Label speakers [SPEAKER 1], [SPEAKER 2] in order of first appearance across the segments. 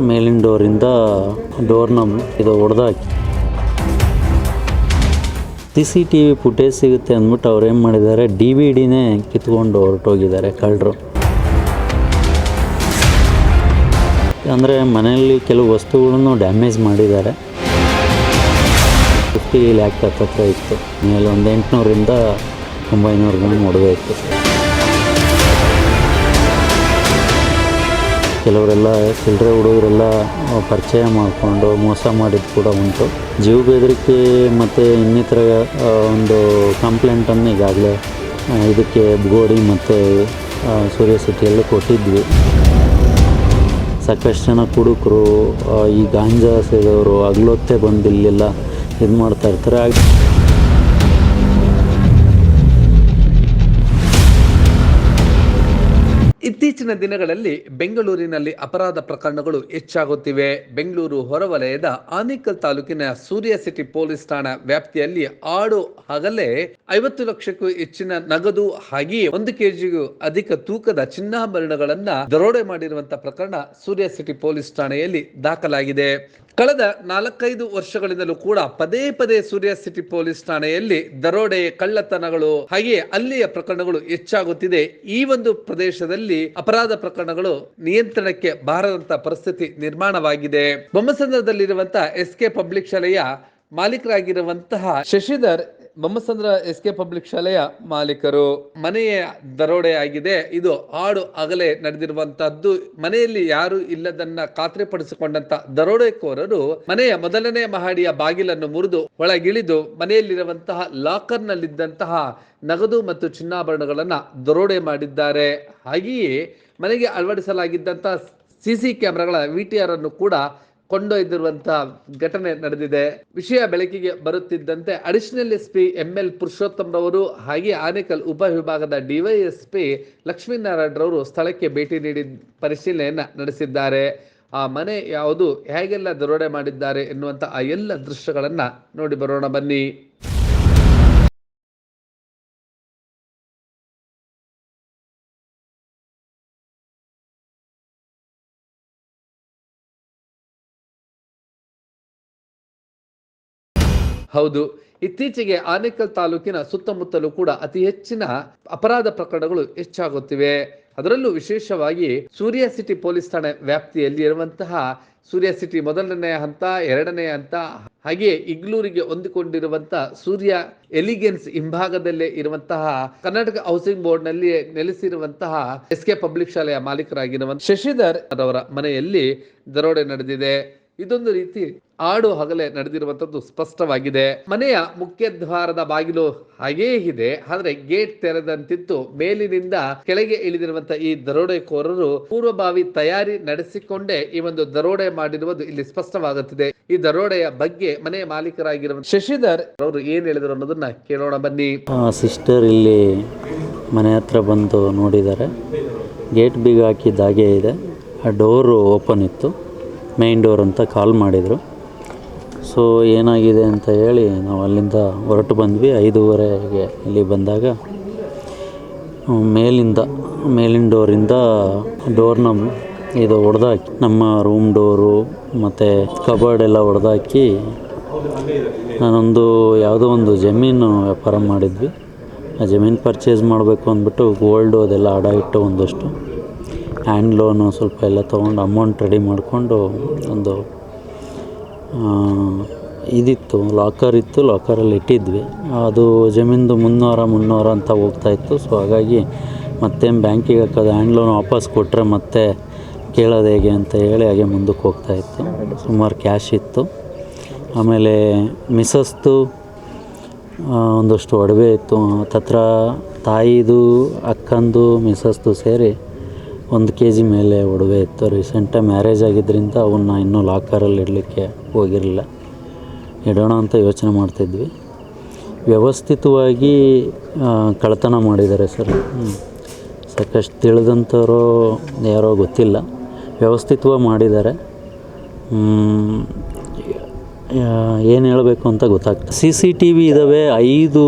[SPEAKER 1] ಮೇಲಿನ ಡೋರಿಂದ ಡೋರ್ನ ಇದು ಹೊಡೆದಾಕಿ CCTV footage ಸಿಗುತ್ತೆ ಅಂದ್ಬಿಟ್ಟು ಅವ್ರು ಏನು ಮಾಡಿದ್ದಾರೆ, DVD ಕಿತ್ಕೊಂಡು ಹೊರಟೋಗಿದ್ದಾರೆ ಕಳ್ಳರು. ಅಂದರೆ ಮನೆಯಲ್ಲಿ ಕೆಲವು ವಸ್ತುಗಳನ್ನು ಡ್ಯಾಮೇಜ್ ಮಾಡಿದ್ದಾರೆ. 50 ಲ್ಯಾಕ್ ಹತ್ತಿರ ಇತ್ತು. ಮೇಲೆ ಒಂದು 800ರಿಂದ 900 ಗ್ರಾಮ್ ಒಡವೆ ಇತ್ತು. ಕೆಲವರೆಲ್ಲ ಚಿಲ್ಲರೆ ಹುಡುಗರೆಲ್ಲ ಪರಿಚಯ ಮಾಡಿಕೊಂಡು ಮೋಸ ಮಾಡಿದ್ದು ಕೂಡ ಉಂಟು. ಜೀವ ಬೆದರಿಕೆ ಮತ್ತು ಇನ್ನಿತರ ಒಂದು ಕಂಪ್ಲೇಂಟನ್ನು ಈಗಾಗಲೇ ಇದಕ್ಕೆ ಗೋಡಿ ಮತ್ತು ಸೂರ್ಯ ಸಿಟಿಯಲ್ಲಿ ಕೊಟ್ಟಿದ್ವಿ. ಸಾಕಷ್ಟು ಜನ ಕುಡುಕರು, ಈ ಗಾಂಜಾ ಸೇದವರು ಹಗಲೊತ್ತೇ ಬಂದು ಇಲ್ಲೆಲ್ಲ ಇದು ಮಾಡ್ತಾ ಇರ್ತಾರೆ.
[SPEAKER 2] ಇತ್ತೀಚಿನ ದಿನಗಳಲ್ಲಿ ಬೆಂಗಳೂರಿನಲ್ಲಿ ಅಪರಾಧ ಪ್ರಕರಣಗಳು ಹೆಚ್ಚಾಗುತ್ತಿವೆ. ಬೆಂಗಳೂರು ಹೊರವಲಯದ ಆನೇಕಲ್ ತಾಲೂಕಿನ ಸೂರ್ಯ ಸಿಟಿ ಪೊಲೀಸ್ ಠಾಣಾ ವ್ಯಾಪ್ತಿಯಲ್ಲಿ ಆಡು ಹಗಲೇ 50 ಲಕ್ಷಕ್ಕೂ ಹೆಚ್ಚಿನ ನಗದು ಹಾಗೆಯೇ 1 kgಗೂ ಅಧಿಕ ತೂಕದ ಚಿನ್ನಾಭರಣಗಳನ್ನ ದರೋಡೆ ಮಾಡಿರುವಂತಹ ಪ್ರಕರಣ ಸೂರ್ಯ ಸಿಟಿ ಪೊಲೀಸ್ ಠಾಣೆಯಲ್ಲಿ ದಾಖಲಾಗಿದೆ. ಕಳೆದ 4-5 ವರ್ಷಗಳಿಂದಲೂ ಕೂಡ ಪದೇ ಪದೇ ಸೂರ್ಯ ಸಿಟಿ ಪೊಲೀಸ್ ಠಾಣೆಯಲ್ಲಿ ದರೋಡೆ, ಕಳ್ಳತನಗಳು ಹಾಗೆಯೇ ಅಲ್ಲಿಯ ಪ್ರಕರಣಗಳು ಹೆಚ್ಚಾಗುತ್ತಿದೆ. ಈ ಒಂದು ಪ್ರದೇಶದಲ್ಲಿ ಅಪರಾಧ ಪ್ರಕರಣಗಳು ನಿಯಂತ್ರಣಕ್ಕೆ ಬಾರದಂತ ಪರಿಸ್ಥಿತಿ ನಿರ್ಮಾಣವಾಗಿದೆ. ಬೊಮ್ಮಸಂದ್ರದಲ್ಲಿರುವಂತಹ SK ಪಬ್ಲಿಕ್ ಶಾಲೆಯ ಮಾಲೀಕರಾಗಿರುವಂತಹ ಶಶಿಧರ್ ಬೊಮ್ಮಸಂದ್ರ SK ಪಬ್ಲಿಕ್ ಶಾಲೆಯ ಮಾಲೀಕರು. ಮನೆಯ ದರೋಡೆ ಆಗಿದೆ. ಇದು ಆಡು ಹಗಲೇ ನಡೆದಿರುವಂತಹದ್ದು. ಮನೆಯಲ್ಲಿ ಯಾರು ಇಲ್ಲದನ್ನ ಖಾತ್ರಿಪಡಿಸಿಕೊಂಡಂತ ದರೋಡೆಕೋರರು ಮನೆಯ ಮೊದಲನೇ ಮಹಡಿಯ ಬಾಗಿಲನ್ನು ಮುರಿದು ಒಳಗಿಳಿದು ಮನೆಯಲ್ಲಿರುವಂತಹ ಲಾಕರ್ ನಲ್ಲಿದ್ದಂತಹ ನಗದು ಮತ್ತು ಚಿನ್ನಾಭರಣಗಳನ್ನ ದರೋಡೆ ಮಾಡಿದ್ದಾರೆ. ಹಾಗೆಯೇ ಮನೆಗೆ ಅಳವಡಿಸಲಾಗಿದ್ದಂತಹ CC ಕ್ಯಾಮೆರಾಗಳ VTR ಅನ್ನು ಕೂಡ ಕೊಂಡೊಯ್ದಿರುವಂತಹ ಘಟನೆ ನಡೆದಿದೆ. ವಿಷಯ ಬೆಳಕಿಗೆ ಬರುತ್ತಿದ್ದಂತೆ ಅಡಿಷನಲ್ SP ML ಪುರುಷೋತ್ತಮ್ ರವರು ಹಾಗೆ ಆನೇಕಲ್ ಉಪವಿಭಾಗದ DYSP ಲಕ್ಷ್ಮೀನಾರಾಯಣ್ ರವರು ಸ್ಥಳಕ್ಕೆ ಭೇಟಿ ನೀಡಿ ಪರಿಶೀಲನೆಯನ್ನ ನಡೆಸಿದ್ದಾರೆ. ಆ ಮನೆ ಯಾವುದು, ಹೇಗೆಲ್ಲ ದರೋಡೆ ಮಾಡಿದ್ದಾರೆ ಎನ್ನುವಂತ ಆ ಎಲ್ಲ ದೃಶ್ಯಗಳನ್ನ ನೋಡಿ ಬರೋಣ ಬನ್ನಿ. ಹೌದು, ಇತ್ತೀಚೆಗೆ ಆನೇಕಲ್ ತಾಲೂಕಿನ ಸುತ್ತಮುತ್ತಲೂ ಕೂಡ ಅತಿ ಹೆಚ್ಚಿನ ಅಪರಾಧ ಪ್ರಕರಣಗಳು ಹೆಚ್ಚಾಗುತ್ತಿವೆ. ಅದರಲ್ಲೂ ವಿಶೇಷವಾಗಿ ಸೂರ್ಯ ಸಿಟಿ ಪೊಲೀಸ್ ಠಾಣೆ ವ್ಯಾಪ್ತಿಯಲ್ಲಿ ಇರುವಂತಹ ಸೂರ್ಯ ಸಿಟಿ ಮೊದಲನೇ ಹಂತ, 2ನೇ ಹಂತ ಹಾಗೆ ಇಗ್ಲೂರಿಗೆ ಹೊಂದಿಕೊಂಡಿರುವಂತಹ ಸೂರ್ಯ ಎಲಿಗೆನ್ಸ್ ಹಿಂಭಾಗದಲ್ಲೇ ಇರುವಂತಹ ಕರ್ನಾಟಕ ಹೌಸಿಂಗ್ ಬೋರ್ಡ್ ನಲ್ಲಿ ನೆಲೆಸಿರುವಂತಹ SK ಪಬ್ಲಿಕ್ ಶಾಲೆಯ ಮಾಲೀಕರಾಗಿರುವಂತಹ ಶಶಿಧರ್ ಅವರ ಮನೆಯಲ್ಲಿ ದರೋಡೆ ನಡೆದಿದೆ. ಇದೊಂದು ರೀತಿ ಆಡು ಹಗಲೇ ನಡೆದಿರುವಂತದ್ದು ಸ್ಪಷ್ಟವಾಗಿದೆ. ಮನೆಯ ಮುಖ್ಯ ದ್ವಾರದ ಬಾಗಿಲು ಹಾಗೇ ಇದೆ, ಆದ್ರೆ ಗೇಟ್ ತೆರೆದಂತಿತ್ತು. ಮೇಲಿನಿಂದ ಕೆಳಗೆ ಇಳಿದಿರುವಂತಹ ಈ ದರೋಡೆಕೋರರು ಪೂರ್ವಭಾವಿ ತಯಾರಿ ನಡೆಸಿಕೊಂಡೇ ಈ ಒಂದು ದರೋಡೆ ಮಾಡಿರುವುದು ಇಲ್ಲಿ ಸ್ಪಷ್ಟವಾಗುತ್ತಿದೆ. ಈ ದರೋಡೆಯ ಬಗ್ಗೆ ಮನೆಯ ಮಾಲೀಕರಾಗಿರುವ ಶಶಿಧರ್ ಅವರು ಏನ್ ಹೇಳಿದ್ರು ಅನ್ನೋದನ್ನ ಕೇಳೋಣ ಬನ್ನಿ.
[SPEAKER 1] ಸಿಸ್ಟರ್ ಇಲ್ಲಿ ಮನೆ ಹತ್ರ ಬಂದು ನೋಡಿದ್ದಾರೆ. ಗೇಟ್ ಬೀಗ ಹಾಕಿದ್ದಾಗೆ ಇದೆ. ಆ ಡೋರು ಓಪನ್ ಇತ್ತು, ಮೇನ್ ಡೋರ್ ಅಂತ ಕಾಲ್ ಮಾಡಿದರು. ಸೊ ಏನಾಗಿದೆ ಅಂತ ಹೇಳಿ ನಾವು ಅಲ್ಲಿಂದ ಹೊರಟು ಬಂದ್ವಿ. 5:15ಗೆ ಇಲ್ಲಿ ಬಂದಾಗ ಮೇಲಿನ ಡೋರಿಂದ ಡೋರ್ನ ಇದು ಹೊಡೆದಾಕಿ, ನಮ್ಮ ರೂಮ್ ಡೋರು ಮತ್ತು ಕಬರ್ಡ್ ಎಲ್ಲ ಹೊಡೆದಾಕಿ, ನಾನೊಂದು ಯಾವುದೋ ಒಂದು ಜಮೀನು ವ್ಯಾಪಾರ ಮಾಡಿದ್ವಿ. ಆ ಜಮೀನು ಪರ್ಚೇಸ್ ಮಾಡಬೇಕು ಅಂದ್ಬಿಟ್ಟು ಗೋಲ್ಡು ಅದೆಲ್ಲ ಅಡ ಇಟ್ಟು ಒಂದಷ್ಟು ಹ್ಯಾಂಡ್ ಲೋನು ಸ್ವಲ್ಪ ಎಲ್ಲ ತೊಗೊಂಡು ಅಮೌಂಟ್ ರೆಡಿ ಮಾಡಿಕೊಂಡು ಒಂದು ಇದಿತ್ತು, ಲಾಕರ್ ಇತ್ತು, ಲಾಕರಲ್ಲಿ ಇಟ್ಟಿದ್ವಿ. ಅದು ಜಮೀನ್ದು 300 ಅಂತ ಹೋಗ್ತಾಯಿತ್ತು. ಸೊ ಹಾಗಾಗಿ ಮತ್ತೆ ಬ್ಯಾಂಕಿಗೆ ಹಾಕೋದು, ಹ್ಯಾಂಡ್ ಲೋನ್ ವಾಪಸ್ ಕೊಟ್ಟರೆ ಮತ್ತೆ ಕೇಳೋದು ಹೇಗೆ ಅಂತ ಹೇಳಿ ಹಾಗೆ ಮುಂದಕ್ಕೆ ಹೋಗ್ತಾಯಿತ್ತು. ಸುಮಾರು ಕ್ಯಾಶ್ ಇತ್ತು. ಆಮೇಲೆ ಮಿಸಸ್ದು ಒಂದಷ್ಟು ಒಡವೆ ಇತ್ತು. ಹತ್ರ ತಾಯಿದು, ಅಕ್ಕಂದು, ಮಿಸಸ್ದು ಸೇರಿ 1 kg ಮೇಲೆ ಒಡವೆ ಇತ್ತು. ರೀಸೆಂಟಾಗಿ ಮ್ಯಾರೇಜ್ ಆಗಿದ್ದರಿಂದ ಅವನ್ನ ಇನ್ನೂ ಲಾಕರಲ್ಲಿ ಇಡಲಿಕ್ಕೆ ಹೋಗಿರಲಿಲ್ಲ. ಇಡೋಣ ಅಂತ ಯೋಚನೆ ಮಾಡ್ತಿದ್ವಿ. ವ್ಯವಸ್ಥಿತವಾಗಿ ಕಳ್ಳತನ ಮಾಡಿದ್ದಾರೆ ಸರ್. ಸಾಕಷ್ಟು ತಿಳಿದಂಥವ್ರು ಯಾರೋ ಗೊತ್ತಿಲ್ಲ, ವ್ಯವಸ್ಥಿತವಾಗಿ ಮಾಡಿದ್ದಾರೆ. ಏನು ಹೇಳಬೇಕು ಅಂತ ಗೊತ್ತಾಗ್ತದೆ. CCTV ಇದ್ದಾವೆ, 5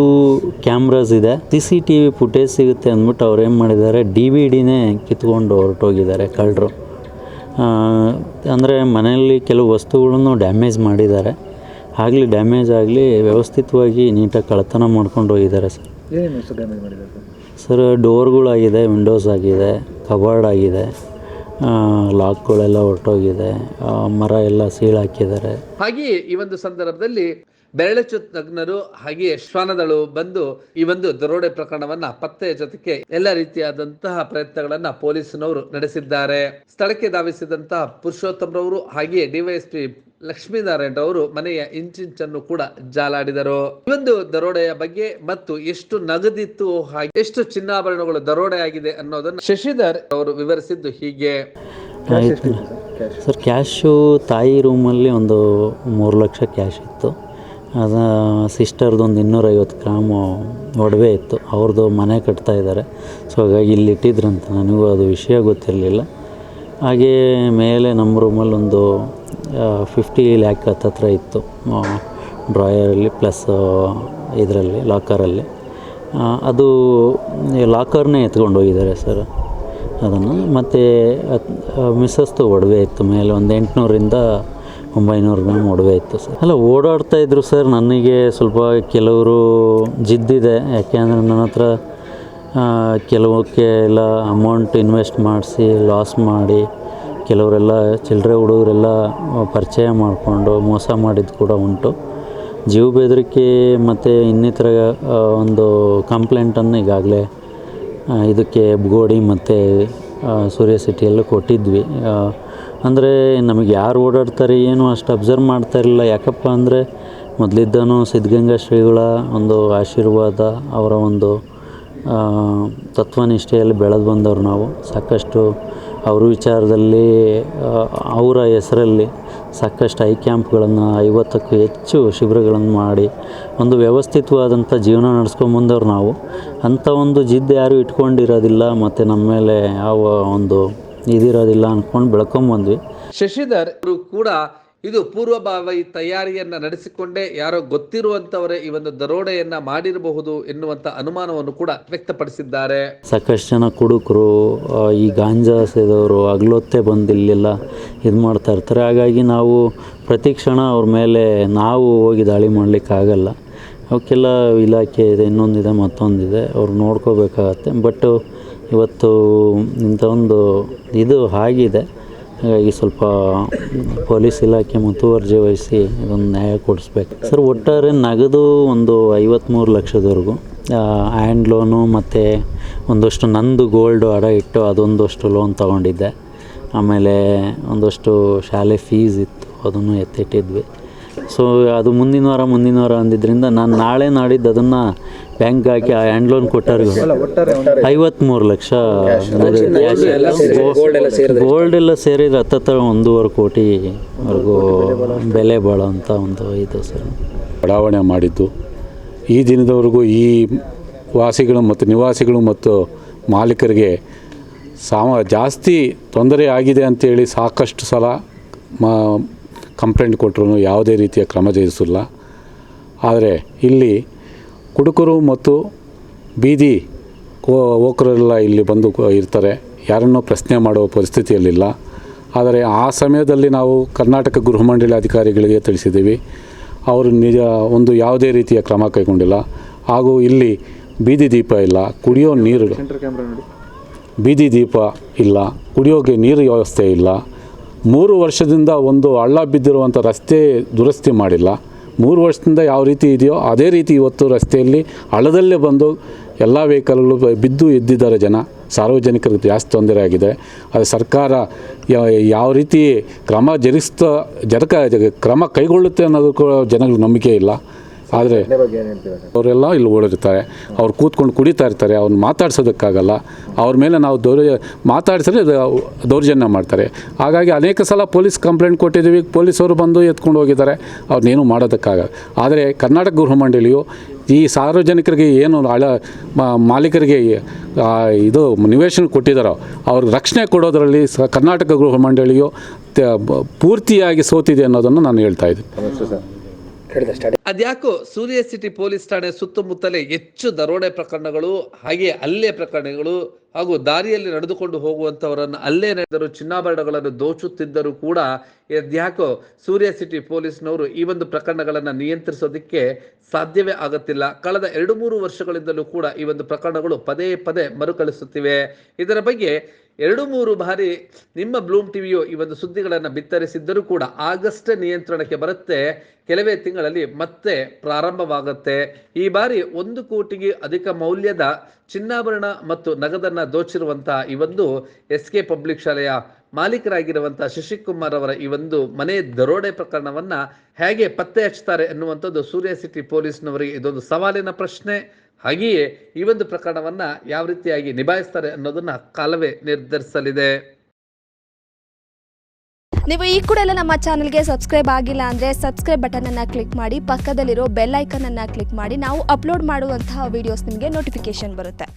[SPEAKER 1] ಕ್ಯಾಮ್ರಾಸ್ ಇದೆ. CCTV ಫುಟೇಜ್ ಸಿಗುತ್ತೆ ಅಂದ್ಬಿಟ್ಟು ಅವ್ರು ಏನು ಮಾಡಿದ್ದಾರೆ, DVD ಕಿತ್ಕೊಂಡು ಹೊರಟೋಗಿದ್ದಾರೆ ಕಳ್ಳರು. ಅಂದರೆ ಮನೆಯಲ್ಲಿ ಕೆಲವು ವಸ್ತುಗಳನ್ನು ಡ್ಯಾಮೇಜ್ ಮಾಡಿದ್ದಾರೆ. ಆಗಲಿ ಡ್ಯಾಮೇಜ್ ಆಗಲಿ ವ್ಯವಸ್ಥಿತವಾಗಿ ನೀಟಾಗಿ ಕಳ್ಳತನ ಮಾಡ್ಕೊಂಡು ಹೋಗಿದ್ದಾರೆ ಸರ್.
[SPEAKER 3] ಏನೇನು ಡ್ಯಾಮೇಜ್ ಮಾಡಿದ್ದಾರೆ
[SPEAKER 1] ಸರ್? ಡೋರ್ಗಳಾಗಿದೆ, ವಿಂಡೋಸ್ ಆಗಿದೆ, ಕಬಾರ್ಡ್ ಆಗಿದೆ, ಲಾಕ್ಗಳೆಲ್ಲ ಹೊರಟೋಗಿದೆ, ಮರ ಎಲ್ಲ ಸೀಳ್ ಹಾಕಿದ್ದಾರೆ.
[SPEAKER 2] ಹಾಗೆಯೇ ಈ ಒಂದು ಸಂದರ್ಭದಲ್ಲಿ ಬೆರಳಚ್ಚು ತಜ್ಞರು ಹಾಗೆಯೇ ಶ್ವಾನದಳು ಬಂದು ಈ ಒಂದು ದರೋಡೆ ಪ್ರಕರಣವನ್ನ ಪತ್ತೆಯ ಜೊತೆಗೆ ಎಲ್ಲ ರೀತಿಯಾದಂತಹ ಪ್ರಯತ್ನಗಳನ್ನ ಪೊಲೀಸನವರು ನಡೆಸಿದ್ದಾರೆ. ಸ್ಥಳಕ್ಕೆ ಧಾವಿಸಿದಂತಹ ಪುರುಷೋತ್ತಮರವರು ಹಾಗೆಯೇ ಡಿವೈಎಸ್ಪಿ ಲಕ್ಷ್ಮೀನಾರಾಯಣ ಅವರು ಮನೆಯ ಇಂಚಿಂಚನ್ನು ಕೂಡ ಜಾಲಾಡಿದರು. ಈ ಒಂದು ದರೋಡೆಯ ಬಗ್ಗೆ ಮತ್ತು ಎಷ್ಟು ನಗದಿತ್ತು ಹಾಗೆ ಎಷ್ಟು ಚಿನ್ನಾಭರಣಗಳು ದರೋಡೆ ಆಗಿದೆ ಅನ್ನೋದನ್ನು ಶಶಿಧರ್ ಅವರು ವಿವರಿಸಿದ್ದು ಹೀಗೆ.
[SPEAKER 1] ಸರ್, ಕ್ಯಾಶು ತಾಯಿ ರೂಮಲ್ಲಿ ಒಂದು 3 ಲಕ್ಷ ಕ್ಯಾಶ್ ಇತ್ತು. ಅದು ಸಿಸ್ಟರ್ದು ಒಂದು 250 ಗ್ರಾಮು ಒಡವೆ ಇತ್ತು. ಅವ್ರದ್ದು ಮನೆ ಕಟ್ತಾ ಇದ್ದಾರೆ, ಸೊ ಹಾಗಾಗಿ ಇಲ್ಲಿ ಇಟ್ಟಿದ್ರಂತ. ನನಗೂ ಅದು ವಿಷಯ ಗೊತ್ತಿರಲಿಲ್ಲ. ಹಾಗೇ ಮೇಲೆ ನಮ್ಮ ರೂಮಲ್ಲಿ ಒಂದು 50 ಲ್ಯಾಕ್ ಹತ್ತಿರ ಇತ್ತು ಡ್ರಾಯರಲ್ಲಿ ಪ್ಲಸ್ ಇದರಲ್ಲಿ ಲಾಕರಲ್ಲಿ. ಅದು ಲಾಕರ್ನೇ ಎತ್ಕೊಂಡು ಹೋಗಿದ್ದಾರೆ ಸರ್ ಅದನ್ನು. ಮತ್ತು ಮಿಸ್ಸಸ್ದು ಒಡವೆ ಇತ್ತು ಮೇಲೆ ಒಂದು 800ರಿಂದ 900 ಗ್ರಾಮ್ ಒಡವೆ ಇತ್ತು ಸರ್. ಅಲ್ಲ, ಓಡಾಡ್ತಾಯಿದ್ರು ಸರ್. ನನಗೆ ಸ್ವಲ್ಪ ಕೆಲವರು ಜಿದ್ದಿದೆ, ಯಾಕೆಂದರೆ ನನ್ನ ಹತ್ರ ಕೆಲವಕ್ಕೆ ಎಲ್ಲ ಅಮೌಂಟ್ ಇನ್ವೆಸ್ಟ್ ಮಾಡಿಸಿ ಲಾಸ್ ಮಾಡಿ ಕೆಲವರೆಲ್ಲ ಚಿಲ್ಲರೆ ಹುಡುಗರೆಲ್ಲ ಪರಿಚಯ ಮಾಡಿಕೊಂಡು ಮೋಸ ಮಾಡಿದ್ದು ಕೂಡ ಉಂಟು. ಜೀವ ಬೆದರಿಕೆ ಮತ್ತು ಇನ್ನಿತರ ಒಂದು ಕಂಪ್ಲೇಂಟನ್ನು ಈಗಾಗಲೇ ಇದಕ್ಕೆ ಬುಗೋಡಿ ಮತ್ತು ಸೂರ್ಯ ಸಿಟಿಯಲ್ಲೂ ಕೊಟ್ಟಿದ್ವಿ. ಅಂದರೆ ನಮಗೆ ಯಾರು ಓಡಾಡ್ತಾರೆ ಏನು ಅಷ್ಟು ಅಬ್ಸರ್ವ್ ಮಾಡ್ತಾ ಇರಲಿಲ್ಲ. ಯಾಕಪ್ಪ ಅಂದರೆ ಮೊದಲಿದ್ದನೂ ಸಿದ್ಧಗಂಗಾ ಶ್ರೀಗಳ ಒಂದು ಆಶೀರ್ವಾದ, ಅವರ ಒಂದು ತತ್ವನಿಷ್ಠೆಯಲ್ಲಿ ಬೆಳೆದು ಬಂದವರು ನಾವು. ಸಾಕಷ್ಟು ಅವ್ರ ವಿಚಾರದಲ್ಲಿ ಅವರ ಹೆಸರಲ್ಲಿ ಸಾಕಷ್ಟು ಐ ಕ್ಯಾಂಪ್ಗಳನ್ನು 50ಕ್ಕೂ ಹೆಚ್ಚು ಶಿಬಿರಗಳನ್ನು ಮಾಡಿ ಒಂದು ವ್ಯವಸ್ಥಿತವಾದಂಥ ಜೀವನ ನಡೆಸ್ಕೊಂಬಂದವ್ರು ನಾವು. ಅಂಥ ಒಂದು ಜಿದ್ದು ಯಾರೂ ಇಟ್ಕೊಂಡಿರೋದಿಲ್ಲ ಮತ್ತು ನಮ್ಮ ಮೇಲೆ ಯಾವ ಒಂದು ಇದಿರೋದಿಲ್ಲ ಅಂದ್ಕೊಂಡು ಬೆಳ್ಕೊಂಬಂದ್ವಿ.
[SPEAKER 2] ಶಶಿಧರ್ ಅವರು ಕೂಡ ಇದು ಪೂರ್ವಭಾವಿ ತಯಾರಿಯನ್ನ ನಡೆಸಿಕೊಂಡೇ ಯಾರೋ ಗೊತ್ತಿರುವಂತವರೇ ಈ ಒಂದು ದರೋಡೆಯನ್ನ ಮಾಡಿರಬಹುದು ಎನ್ನುವಂತ ಅನುಮಾನವನ್ನು ಕೂಡ ವ್ಯಕ್ತಪಡಿಸಿದ್ದಾರೆ.
[SPEAKER 1] ಸಾಕಷ್ಟು ಜನ ಕುಡುಕರು, ಈ ಗಾಂಜಾ ಸೇದವರು ಹಗಲೊತ್ತೇ ಬಂದು ಇಲ್ಲೆಲ್ಲ ಇದು ಮಾಡ್ತಾ ಇರ್ತಾರೆ. ಹಾಗಾಗಿ ನಾವು ಪ್ರತಿ ಕ್ಷಣ ಅವ್ರ ಮೇಲೆ ನಾವು ಹೋಗಿ ದಾಳಿ ಮಾಡಲಿಕ್ಕಾಗಲ್ಲ. ಅವಕ್ಕೆಲ್ಲ ಇಲಾಖೆ ಇದೆ, ಇನ್ನೊಂದಿದೆ, ಮತ್ತೊಂದಿದೆ, ಅವ್ರು ನೋಡ್ಕೋಬೇಕಾಗತ್ತೆ. ಬಟ್ ಇವತ್ತು ಇಂಥ ಒಂದು ಇದು ಆಗಿದೆ. ಹಾಗಾಗಿ ಸ್ವಲ್ಪ ಪೊಲೀಸ್ ಇಲಾಖೆ ಮುತುವರ್ಜಿ ವಹಿಸಿ ಇದೊಂದು ನ್ಯಾಯ ಕೊಡಿಸ್ಬೇಕು ಸರ್. ಒಟ್ಟಾರೆ ನಗದು ಒಂದು 53 ಲಕ್ಷದವರೆಗೂ, ಹ್ಯಾಂಡ್ ಲೋನು ಮತ್ತು ಒಂದಷ್ಟು ನಂದು ಗೋಲ್ಡು ಅಡ ಇಟ್ಟು ಅದೊಂದಷ್ಟು ಲೋನ್ ತೊಗೊಂಡಿದ್ದೆ. ಆಮೇಲೆ ಒಂದಷ್ಟು ಶಾಲೆ ಫೀಸ್ ಇತ್ತು, ಅದನ್ನು ಎತ್ತಿಟ್ಟಿದ್ವಿ. ಸೊ ಅದು ಮುಂದಿನ ವಾರ ಅಂದಿದ್ದರಿಂದ ನಾನು ನಾಳೆ ನಾಡಿದ್ದು ಅದನ್ನು ಬ್ಯಾಂಕ್ ಹಾಕಿ ಆ ಹ್ಯಾಂಡ್ ಲೋನ್ ಕೊಟ್ಟವ್ರಿಗೆ 53 ಲಕ್ಷ ಗೋಲ್ಡ್ ಎಲ್ಲ ಸೇರಿದ್ರೆ ಹತ್ತತ್ರ 1.5 ಕೋಟಿವರೆಗೂ ಬೆಲೆ ಬಾಳೋಂಥ ಒಂದು ಇದು ಸರ್.
[SPEAKER 4] ಬಡಾವಣೆ ಮಾಡಿದ್ದು ಈ ದಿನದವರೆಗೂ ಈ ವಾಸಿಗಳು ಮತ್ತು ನಿವಾಸಿಗಳು ಮತ್ತು ಮಾಲೀಕರಿಗೆ ಜಾಸ್ತಿ ತೊಂದರೆ ಆಗಿದೆ ಅಂತೇಳಿ ಸಾಕಷ್ಟು ಸಲ ಕಂಪ್ಲೇಂಟ್ ಕೊಟ್ಟರು ಯಾವುದೇ ರೀತಿಯ ಕ್ರಮ ಜರುಗಿಸಿಲ್ಲ. ಆದರೆ ಇಲ್ಲಿ ಕುಡುಕರು ಮತ್ತು ಬೀದಿ ಹೋಕರೆಲ್ಲ ಇಲ್ಲಿ ಬಂದು ಇರ್ತಾರೆ, ಯಾರನ್ನೂ ಪ್ರಶ್ನೆ ಮಾಡುವ ಪರಿಸ್ಥಿತಿಯಲ್ಲಿಲ್ಲ. ಆದರೆ ಆ ಸಮಯದಲ್ಲಿ ನಾವು ಕರ್ನಾಟಕ ಗೃಹ ಮಂಡಳಿ ಅಧಿಕಾರಿಗಳಿಗೆ ತಿಳಿಸಿದ್ದೀವಿ, ಅವರು ಒಂದು ಯಾವುದೇ ರೀತಿಯ ಕ್ರಮ ಕೈಗೊಂಡಿಲ್ಲ. ಹಾಗೂ ಇಲ್ಲಿ ಬೀದಿ ದೀಪ ಇಲ್ಲ, ಕುಡಿಯೋ ನೀರು ಬೀದಿ ದೀಪ ಇಲ್ಲ, ಕುಡಿಯೋಕ್ಕೆ ನೀರು ವ್ಯವಸ್ಥೆ ಇಲ್ಲ. 3 ವರ್ಷದಿಂದ ಒಂದು ಹಳ್ಳ ಬಿದ್ದಿರುವಂಥ ರಸ್ತೆ ದುರಸ್ತಿ ಮಾಡಿಲ್ಲ. 3 ವರ್ಷದಿಂದ ಯಾವ ರೀತಿ ಇದೆಯೋ ಅದೇ ರೀತಿ ಇವತ್ತು ರಸ್ತೆಯಲ್ಲಿ ಹಳ್ಳದಲ್ಲೇ ಬಂದು ಎಲ್ಲ ವೆಹಿಕಲ್ಗಳು ಬಿದ್ದು ಎದ್ದಿದ್ದಾರೆ. ಸಾರ್ವಜನಿಕರಿಗೆ ಜಾಸ್ತಿ ತೊಂದರೆ ಆಗಿದೆ. ಅದು ಸರ್ಕಾರ ಯಾವ ರೀತಿ ಕ್ರಮ ಕೈಗೊಳ್ಳುತ್ತೆ ಅನ್ನೋದು ಕೂಡ ಜನಗಳಿಗೆ ನಂಬಿಕೆ ಇಲ್ಲ. ಆದರೆ ಅವರೆಲ್ಲ ಇಲ್ಲಿ ಓಡಿರ್ತಾರೆ, ಅವ್ರು ಕೂತ್ಕೊಂಡು ಕುಡಿತಾ ಇರ್ತಾರೆ, ಅವ್ರನ್ನ ಮಾತಾಡ್ಸೋದಕ್ಕಾಗಲ್ಲ. ಅವ್ರ ಮೇಲೆ ನಾವು ಮಾತಾಡಿಸಿದ್ರೆ ದೌರ್ಜನ್ಯ ಮಾಡ್ತಾರೆ. ಹಾಗಾಗಿ ಅನೇಕ ಸಲ ಪೊಲೀಸ್ ಕಂಪ್ಲೇಂಟ್ ಕೊಟ್ಟಿದ್ದೀವಿ, ಪೊಲೀಸವರು ಬಂದು ಎತ್ಕೊಂಡು ಹೋಗಿದ್ದಾರೆ, ಅವ್ರನ್ನೇನು ಮಾಡೋದಕ್ಕಾಗಲ್ಲ. ಆದರೆ ಕರ್ನಾಟಕ ಗೃಹ ಮಂಡಳಿಯು ಈ ಸಾರ್ವಜನಿಕರಿಗೆ ಏನು ಮಾಲೀಕರಿಗೆ ಇದು ನಿವೇಶನ ಕೊಟ್ಟಿದ್ದಾರೋ ಅವ್ರಿಗೆ ರಕ್ಷಣೆ ಕೊಡೋದರಲ್ಲಿ ಕರ್ನಾಟಕ ಗೃಹ ಮಂಡಳಿಯು ಪೂರ್ತಿಯಾಗಿ ಸೋತಿದೆ ಅನ್ನೋದನ್ನು ನಾನು ಹೇಳ್ತಾ ಇದ್ದೀನಿ.
[SPEAKER 2] ಅದ್ಯಾಕೋ ಸೂರ್ಯ ಸಿಟಿ ಪೊಲೀಸ್ ಠಾಣೆ ಸುತ್ತಮುತ್ತಲೇ ಹೆಚ್ಚು ದರೋಡೆ ಪ್ರಕರಣಗಳು, ಹಾಗೆ ಹಲ್ಲೆ ಪ್ರಕರಣಗಳು ಹಾಗೂ ದಾರಿಯಲ್ಲಿ ನಡೆದುಕೊಂಡು ಹೋಗುವಂತವರನ್ನು ಅಲ್ಲೇ ನಡೆದರು ಚಿನ್ನಾಭರಣಗಳನ್ನು ದೋಚುತ್ತಿದ್ದರೂ ಕೂಡ ಅದ್ಯಾಕೋ ಸೂರ್ಯ ಸಿಟಿ ಪೊಲೀಸ್ನವರು ಈ ಒಂದು ಪ್ರಕರಣಗಳನ್ನು ನಿಯಂತ್ರಿಸೋದಕ್ಕೆ ಸಾಧ್ಯವೇ ಆಗುತ್ತಿಲ್ಲ. ಕಳೆದ 2-3 ವರ್ಷಗಳಿಂದಲೂ ಕೂಡ ಈ ಒಂದು ಪ್ರಕರಣಗಳು ಪದೇ ಪದೇ ಮರುಕಳಿಸುತ್ತಿವೆ. ಇದರ ಬಗ್ಗೆ 2-3 ಬಾರಿ ನಿಮ್ಮ ಬ್ಲೂಮ್ ಟಿವಿಯು ಈ ಒಂದು ಸುದ್ದಿಗಳನ್ನು ಬಿತ್ತರಿಸಿದ್ದರೂ ಕೂಡ ಆಗಸ್ಟ್ ನಿಯಂತ್ರಣಕ್ಕೆ ಬರುತ್ತೆ, ಕೆಲವೇ ತಿಂಗಳಲ್ಲಿ ಮತ್ತೆ ಪ್ರಾರಂಭವಾಗುತ್ತೆ. ಈ ಬಾರಿ 1 ಕೋಟಿಗೆ ಅಧಿಕ ಮೌಲ್ಯದ ಚಿನ್ನಾಭರಣ ಮತ್ತು ನಗದನ್ನು ದೋಚಿರುವಂತಹ ಈ ಒಂದು SK ಪಬ್ಲಿಕ್ ಶಾಲೆಯ ಮಾಲೀಕರಾಗಿರುವಂತಹ ಶಶಿಕುಮಾರ್ ಅವರ ಈ ಒಂದು ಮನೆ ದರೋಡೆ ಪ್ರಕರಣವನ್ನ ಹೇಗೆ ಪತ್ತೆ ಹಚ್ತಾರೆ ಎನ್ನುವಂಥದ್ದು ಸೂರ್ಯ ಸಿಟಿ ಪೊಲೀಸ್ನವರಿಗೆ ಇದೊಂದು ಸವಾಲಿನ ಪ್ರಶ್ನೆ. ಹಾಗೆಯೇ ಈ ಒಂದು ಪ್ರಕರಣವನ್ನ ಯಾವ ರೀತಿಯಾಗಿ ನಿಭಾಯಿಸ್ತಾರೆ ಅನ್ನೋದನ್ನ ಕಾಲವೇ ನಿರ್ಧರಿಸಲಿದೆ.
[SPEAKER 3] ನೀವು ಈ ಕೂಡ ಎಲ್ಲ ನಮ್ಮ ಚಾನಲ್ಗೆ ಸಬ್ಸ್ಕ್ರೈಬ್ ಆಗಿಲ್ಲ ಅಂದರೆ ಸಬ್ಸ್ಕ್ರೈಬ್ ಬಟನನ್ನು ಕ್ಲಿಕ್ ಮಾಡಿ, ಪಕ್ಕದಲ್ಲಿರೋ ಬೆಲ್ ಐಕನನ್ನು ಕ್ಲಿಕ್ ಮಾಡಿ. ನಾವು ಅಪ್ಲೋಡ್ ಮಾಡುವಂತಹ ವೀಡಿಯೋಸ್ ನಿಮಗೆ ನೋಟಿಫಿಕೇಶನ್ ಬರುತ್ತೆ.